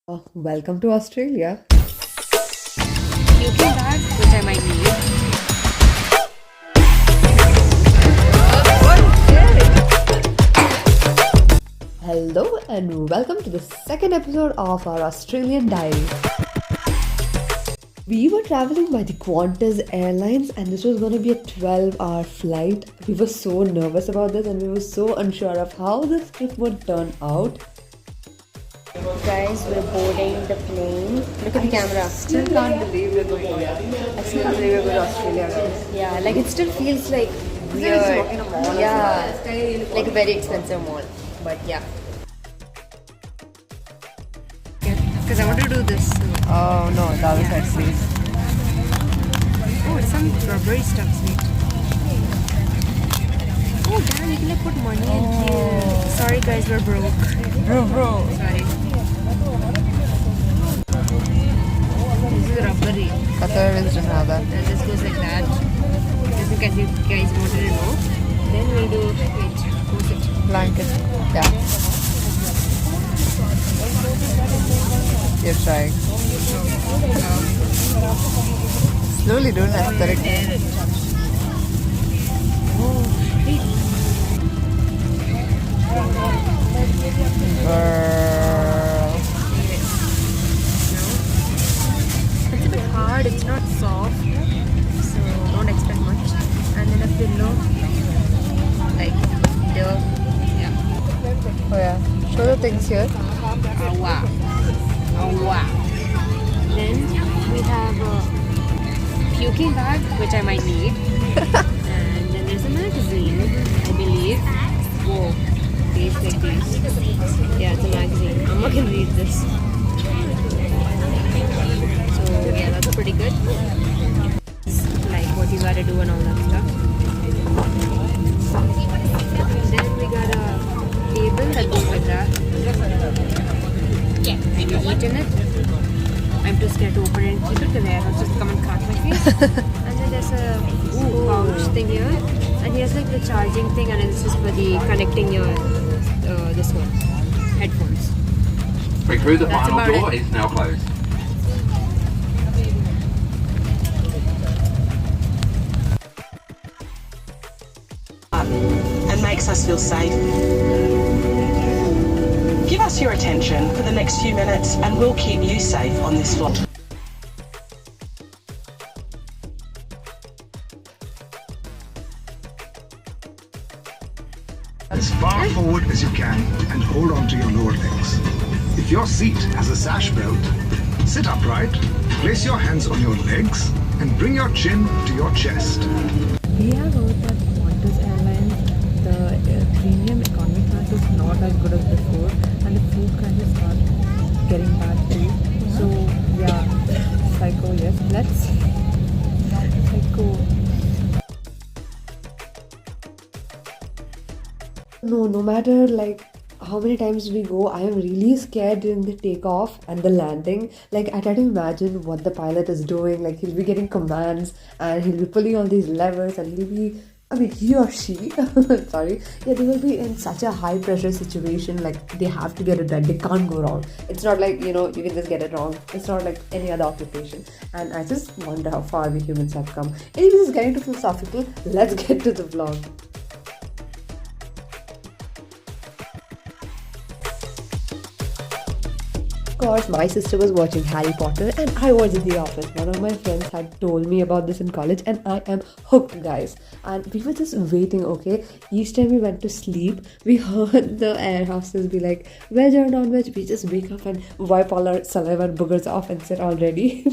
Welcome to Australia. UK bag, which I might need. Hello and welcome to the second episode of our Australian diary. We were traveling by the Qantas Airlines and this was going to be a 12-hour flight. We were so nervous about this and we were so unsure of how this trip would turn out. Guys, we're boarding the plane. Look at the camera. Still can't believe we're going to Australia. I still can't believe we're going to Australia, guys. Yeah, like it still feels like weird. It's walking a mall. Yeah, like a very expensive mall. But yeah. Because I want to do this. Oh no, that was actually. Oh, it's some rubbery stuff, sweet. Oh, damn, you can like put money in here. Sorry, guys, we're broke. Bro. Sorry. This is rubbery. Qatar is Janada. And this goes like that. Just in case you guys wanted to know. Then we'll do, wait, what's it? Blanket. Yeah. You're trying. Slowly do an aesthetic. Girl. It's a bit hard, it's not soft. So don't expect much. And then a pillow. Like, yeah. Oh yeah. Show the things here. Oh wow. Oh wow. Then we have a puking bag, which I might need. And then there's a magazine, I believe. Whoa. These like these. Yeah, it's a magazine. I'm not gonna read this. So yeah, that's pretty good. Like what you gotta do and all that stuff. Then we got a table that goes like that. And you eat in it. I'm too scared to open it and keep it because I'll just come and crack my face. And then there's a pouch thing here. And here's like the charging thing, and it's just for the connecting your this one, headphones. Quick crew, the That's final about door it. is now closed. And makes us feel safe. Give us your attention for the next few minutes and we'll keep you safe on this flight. As far forward as you can and hold on to your lower legs. If your seat has a sash belt, sit upright, place your hands on your legs and bring your chin to your chest. We have heard that Qantas Airlines, the premium economy class is not as good as before, and the food prices start getting bad too. So yeah, psycho, yes, let's psycho. No matter like how many times we go, I am really scared during the takeoff and the landing. Like I try to imagine what the pilot is doing. Like he'll be getting commands and he'll be pulling all these levers and he or she, sorry, yeah, they will be in such a high pressure situation. Like they have to get it done. They can't go wrong. It's not like, you can just get it wrong. It's not like any other occupation. And I just wonder how far we humans have come. Anyways, it's getting too philosophical. Let's get to the vlog. Of course, my sister was watching Harry Potter and I was in the office. One of my friends had told me about this in college and I am hooked, guys. And we were just waiting, okay? Each time we went to sleep, we heard the air hostess be like, veg or non-veg? We just wake up and wipe all our saliva and boogers off and sit all ready.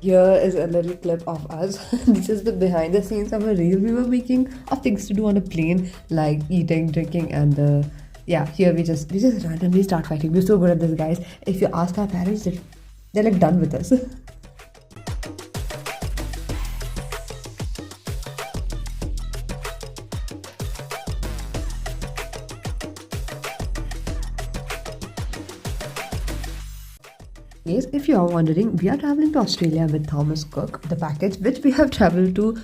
Here is a little clip of us. This is the behind the scenes of a reel we were making of things to do on a plane, like eating, drinking, and yeah, here we just randomly start fighting. We're so good at this, guys. If you ask our parents, they're like done with us. case, if you are wondering, we are traveling to Australia with Thomas Cook, the package which we have traveled to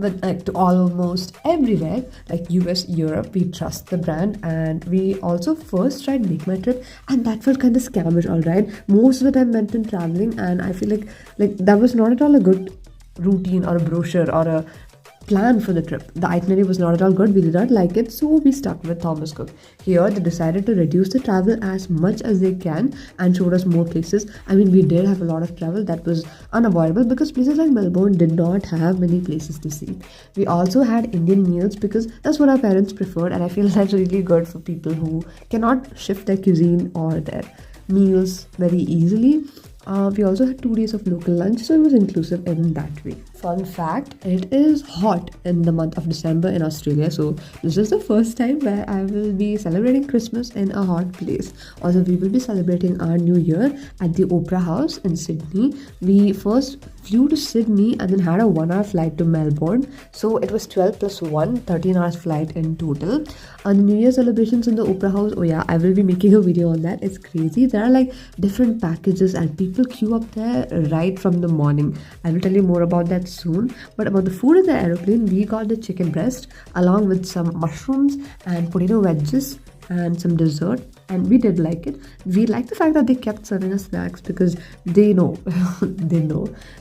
to almost everywhere, like US, Europe. We trust the brand, and we also first tried Make My Trip, and that felt kind of scamish, alright. Most of the time went in traveling, and I feel like that was not at all a good routine or a brochure or a plan for the trip. The itinerary was not at all good. We did not like it, so we stuck with Thomas Cook. Here, they decided to reduce the travel as much as they can and showed us more places. I mean, we did have a lot of travel that was unavoidable because places like Melbourne did not have many places to see. We also had Indian meals because that's what our parents preferred, and I feel that's really good for people who cannot shift their cuisine or their meals very easily. We also had 2 days of local lunch, so it was inclusive in that way. Fun fact, it is hot in the month of December in Australia, so this is the first time where I will be celebrating Christmas in a hot place. Also, we will be celebrating our New Year at the Opera House in Sydney. We first flew to Sydney and then had a 1-hour flight to Melbourne, so it was 12 plus 1, 13 hours flight in total. And the New Year celebrations in the Opera House, oh yeah, I will be making a video on that. It's crazy. There are like different packages and people queue up there right from the morning. I will tell you more about that soon. But about the food in the aeroplane, we got the chicken breast along with some mushrooms and potato wedges and some dessert, and we did like it. We like the fact that they kept serving us snacks because they know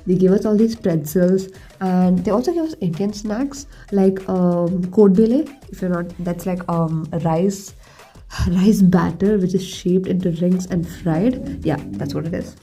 they gave us all these pretzels, and they also gave us Indian snacks like kod bele. If you're not, that's like rice batter which is shaped into rings and fried. Yeah, that's what it is.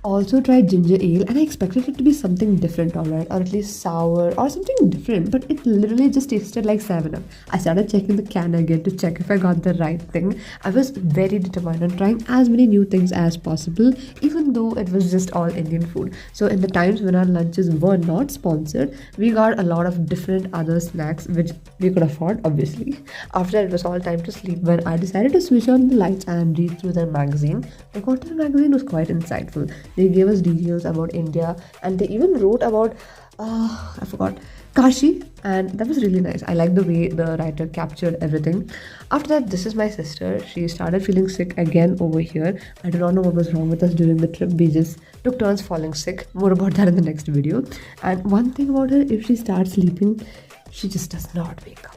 Also tried ginger ale, and I expected it to be something different, alright, or at least sour or something different, but it literally just tasted like 7-Up. I started checking the can again to check if I got the right thing. I was very determined on trying as many new things as possible, even though it was just all Indian food. So in the times when our lunches were not sponsored, we got a lot of different other snacks which we could afford, obviously. After it was all time to sleep when I decided to switch on the lights and read through their magazine. The content magazine was quite insightful. They gave us details about India, and they even wrote about I forgot, Kashi, and that was really nice. I like the way the writer captured everything. After that, this is my sister. She started feeling sick again over here. I do not know what was wrong with us during the trip. We just took turns falling sick. More about that in the next video. And one thing about her, if she starts sleeping, she just does not wake up.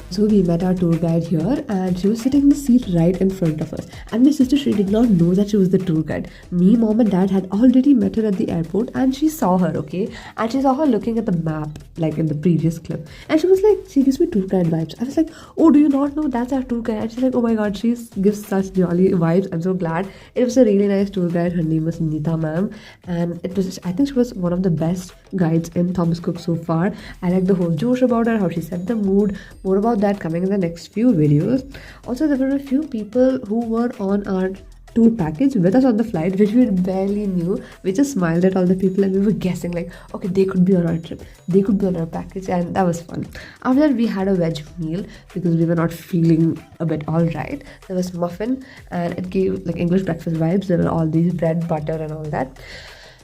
So we met our tour guide here, and she was sitting in the seat right in front of us. And my sister, she did not know that she was the tour guide. Me, mom and dad had already met her at the airport, and she saw her, okay? And she saw her looking at the map, like in the previous clip. And she was like, she gives me tour guide vibes. I was like, oh, do you not know that's our tour guide? And she's like, oh my god, she gives such jolly vibes. I'm so glad. It was a really nice tour guide. Her name was Neeta ma'am. And it was, I think she was one of the best guides in Thomas Cook so far. I like the whole Josh about her, how she set the mood. More about that coming in the next few videos. Also, there were a few people who were on our tour package with us on the flight, which we barely knew. We just smiled at all the people and we were guessing like, okay, they could be on our trip, they could be on our package, and that was fun. After that, we had a veg meal because we were not feeling a bit alright. There was muffin, and it gave like English breakfast vibes. There were all these bread, butter and all that.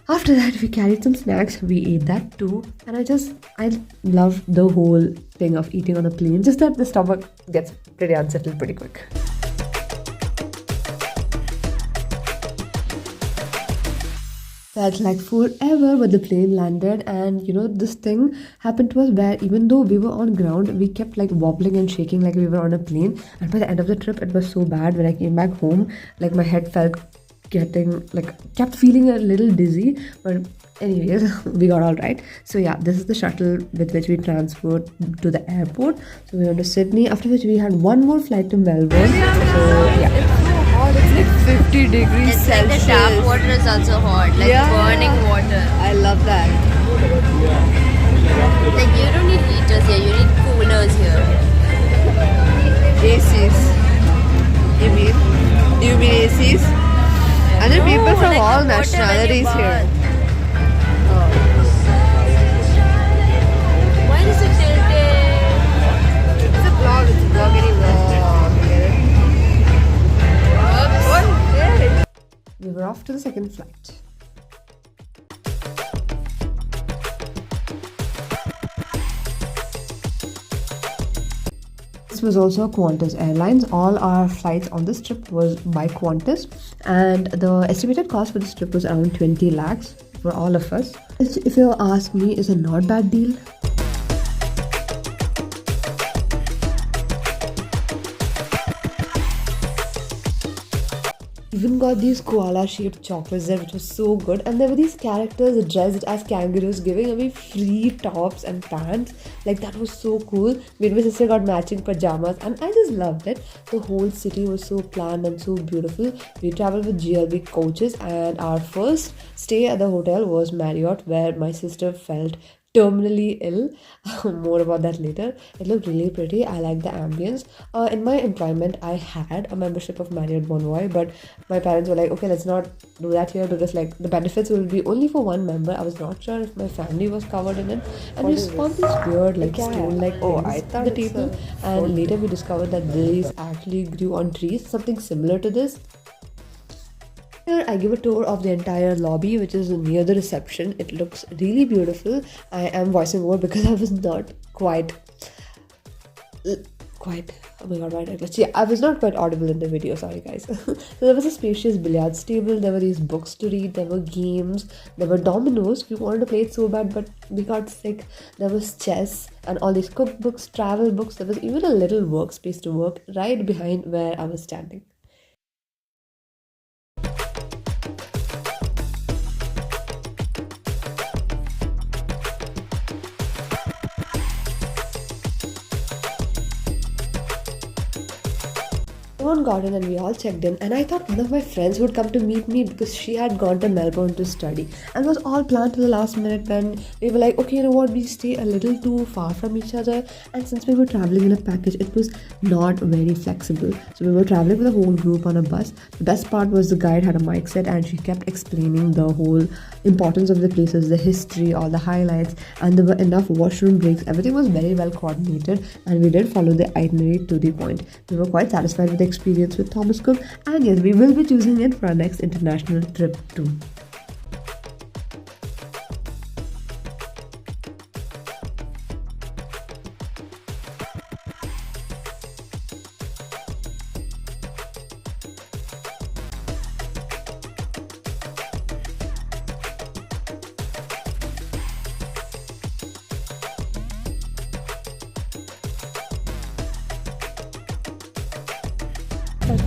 After that, we carried some snacks. We ate that too, and I love the whole thing of eating on a plane. Just that the stomach gets pretty unsettled pretty quick. Felt like forever when the plane landed, and you know, this thing happened to us where even though we were on ground, we kept like wobbling and shaking like we were on a plane. And by the end of the trip, it was so bad. When I came back home, like my head kept feeling a little dizzy, but anyways, we got all right. So yeah, this is the shuttle with which we transferred to the airport. So we went to Sydney, after which we had one more flight to Melbourne. So yeah, It's so hot. It's like 50 degrees it's Celsius. like the tap water is also hot, like burning water. I love that. Like you don't need heaters here, you need coolers here. ACs. Do you mean ACs? And there are people from like all the water when you nationalities here. Why is it tilted? It's a vlog, it's a vlogging vlog. Get it? We were off to the second flight. Next was also Qantas Airlines. All our flights on this trip was by Qantas, and the estimated cost for this trip was around 20 lakhs for all of us. If you ask me, it's a not bad deal. Even got these koala shaped chocolates there, which was so good, and there were these characters dressed as kangaroos giving away free tops and pants. Like, that was so cool. Me and my sister got matching pajamas, and I just loved it. The whole city was so planned and so beautiful. We traveled with GLB coaches, and our first stay at the hotel was Marriott, where my sister felt terminally ill. More about that later. It looked really pretty. I like the ambience. In my employment, I had a membership of Marriott Bonvoy, but my parents were like, okay, let's not do that here, because like the benefits will be only for one member. I was not sure if my family was covered in it, and we spawned these weird like stone like things at the table, and later we discovered that these actually grew on trees, something similar to this. Here I give a tour of the entire lobby, which is near the reception. It looks really beautiful. I am voicing over because I was not quite oh my god, why did I glitch? Yeah, I was not quite audible in the video, sorry guys. So there was a spacious billiards table, there were these books to read, there were games, there were dominoes. We wanted to play it so bad, but we got sick. There was chess and all these cookbooks, travel books. There was even a little workspace to work right behind where I was standing. Everyone got in and we all checked in, and I thought one of my friends would come to meet me because she had gone to Melbourne to study, and it was all planned to the last minute when we were like, okay, you know what, we stay a little too far from each other, and since we were traveling in a package, it was not very flexible. So we were traveling with a whole group on a bus. The best part was the guide had a mic set and she kept explaining the whole importance of the places, the history, all the highlights, and there were enough washroom breaks. Everything was very well coordinated, and we did follow the itinerary to the point. We were quite satisfied with the experience with Thomas Cook, and yes, we will be choosing it for our next international trip too.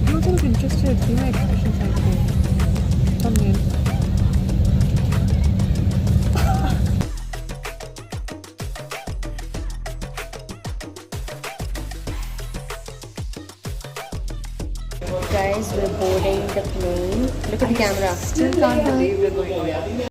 You also look interested. See my expressions like this. Thumbnail. Guys, we're boarding the plane. Look at the camera. Still can't believe we're going.